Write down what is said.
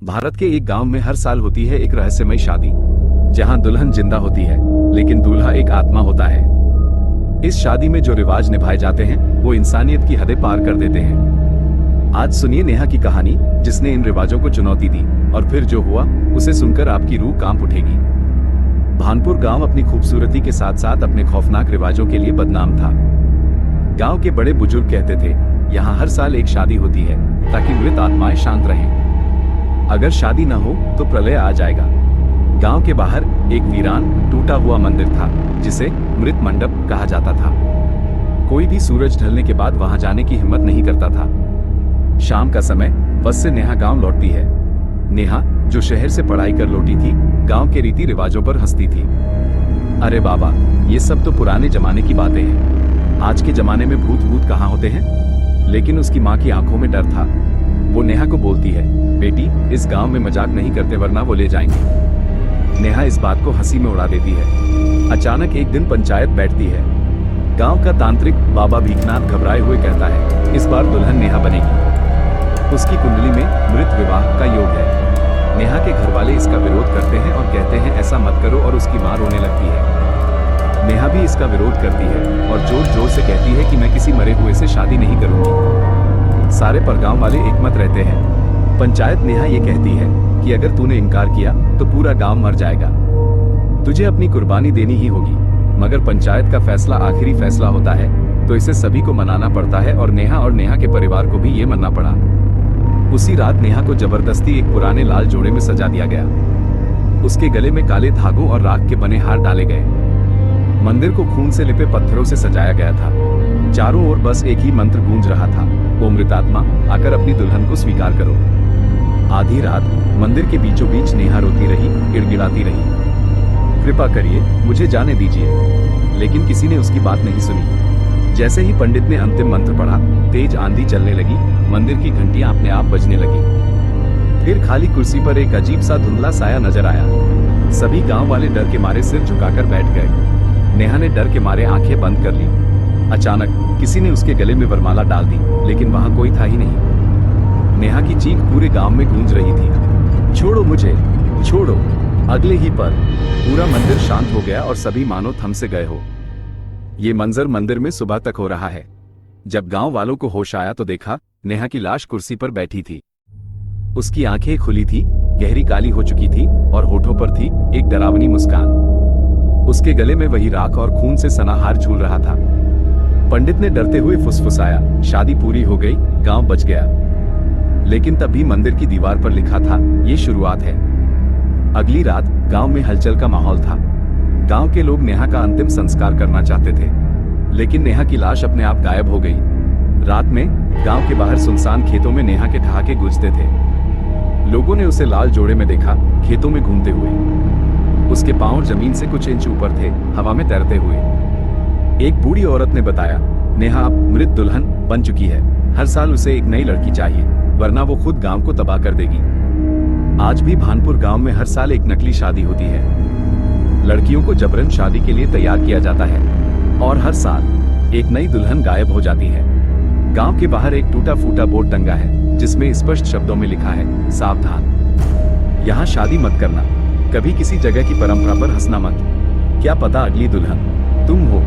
भारत के एक गांव में हर साल होती है एक रहस्यमय शादी, जहां दुल्हन जिंदा होती है लेकिन दूल्हा एक आत्मा होता है। इस शादी में जो रिवाज निभाए जाते हैं वो इंसानियत की हदें पार कर देते हैं। आज सुनिए नेहा की कहानी, जिसने इन रिवाजों को चुनौती दी और फिर जो हुआ उसे सुनकर आपकी रूह कांप उठेगी। भानपुर गांव अपनी खूबसूरती के साथ साथ अपने खौफनाक रिवाजों के लिए बदनाम था। गांव के बड़े बुजुर्ग कहते थे, यहाँ हर साल एक शादी होती है ताकि मृत आत्माएं शांत रहें। अगर शादी न हो तो प्रलय आ जाएगा। गांव के बाहर एक वीरान टूटा हुआ मंदिर था, जिसे मृत मंडप कहा जाता था। कोई भी सूरज ढलने के बाद वहां जाने की हिम्मत नहीं करता था। शाम का समय बस से नेहा गांव लौटती है। नेहा, जो शहर से पढ़ाई कर लौटी थी, गांव के रीति रिवाजों पर हंसती थी। अरे बाबा, ये सब तो पुराने जमाने की बातें हैं। आज के जमाने में भूत कहाँ होते हैं। लेकिन उसकी माँ की आंखों में डर था। वो नेहा को बोलती है, बेटी, इस गांव में मजाक नहीं करते वरना वो ले जाएंगे। नेहा इस बात को हंसी में उड़ा देती है। अचानक एक दिन पंचायत बैठती है। गांव का तांत्रिक बाबा भीखनाथ घबराए हुए कहता है, इस बार दुल्हन नेहा बनेगी। उसकी कुंडली में मृत विवाह का योग है। नेहा के घर वाले इसका विरोध करते हैं और कहते हैं ऐसा मत करो, और उसकी मां रोने लगती है। नेहा भी इसका विरोध करती है और जोर जोर से कहती है कि मैं किसी मरे हुए से शादी नहीं करूंगी। सारे परगांव वाले एकमत रहते हैं। पंचायत नेहा ये कहती है कि अगर तूने इनकार किया तो पूरा गांव मर जाएगा। तुझे अपनी कुर्बानी देनी ही होगी। मगर पंचायत का फैसला आखिरी फैसला होता है, तो इसे सभी को मनाना पड़ता है और नेहा के परिवार को भी ये मानना पड़ा। उसी रात नेहा को जबरदस्ती एक पुराने लाल जोड़े में सजा दिया गया। उसके गले में काले धागों और राख के बने हार डाले गए। मंदिर को खून से लिपे पत्थरों से सजाया गया था। चारों ओर बस एक ही मंत्र गूंज रहा था, ओ मृतात्मा, आकर अपनी दुल्हन को स्वीकार करो। आधी रात मंदिर के बीचों बीच नेहा रोती रही, गिड़गिड़ाती रही, कृपा करिए, मुझे जाने दीजिए। लेकिन किसी ने उसकी बात नहीं सुनी। जैसे ही पंडित ने अंतिम मंत्र पढ़ा, तेज आंधी चलने लगी। मंदिर की घंटियां अपने आप बजने लगी। फिर खाली कुर्सी पर एक अजीब सा धुंधला साया नजर आया। सभी गांव वाले डर के मारे सिर झुकाकर बैठ गए। नेहा ने डर के मारे आंखें बंद कर ली। अचानक किसी ने उसके गले में वरमाला डाल दी, लेकिन वहां कोई था ही नहीं। नेहा की चीख पूरे गांव में गूंज रही थी, छोड़ो मुझे, छोड़ो। अगले ही पल पूरा मंदिर शांत हो गया और सभी मानो थम से गए हो। ये मंजर मंदिर में सुबह तक हो रहा है। जब गांव वालों को होश आया तो देखा नेहा की लाश कुर्सी पर बैठी थी। उसकी आंखें खुली थी, गहरी काली हो चुकी थी और होठों पर थी एक डरावनी मुस्कान। उसके गले में वही राख और खून से सना हार झूल रहा था। पंडित ने डरते हुए फुसफुसाया, शादी पूरी हो गई, गांव बच गया। लेकिन तब भी मंदिर की दीवार पर लिखा था, ये शुरुआत है। अगली रात गांव में हलचल का माहौल था। गांव के लोग नेहा का अंतिम संस्कार करना चाहते थे, लेकिन नेहा की लाश अपने आप गायब हो गई। रात में गांव के बाहर सुनसान खेतों में नेहा के ठहाके गूंजते थे। लोगों ने उसे लाल जोड़े में देखा, खेतों में घूमते हुए। उसके पांव जमीन से कुछ इंच ऊपर थे, हवा में तैरते हुए। एक बूढ़ी औरत ने बताया, नेहा अब मृत दुल्हन बन चुकी है। हर साल उसे एक नई लड़की चाहिए, वरना वो खुद गांव को तबाह कर देगी। आज भी भानपुर गांव में हर साल एक नकली शादी होती है। लड़कियों को जबरन शादी के लिए तैयार किया जाता है और हर साल एक नई दुल्हन गायब हो जाती है। गांव के बाहर एक टूटा फूटा बोर्ड टंगा है, जिसमें स्पष्ट शब्दों में लिखा है, सावधान, यहाँ शादी मत करना। कभी किसी जगह की परंपरा पर हंसना मत। क्या पता अगली दुल्हन तुम हो।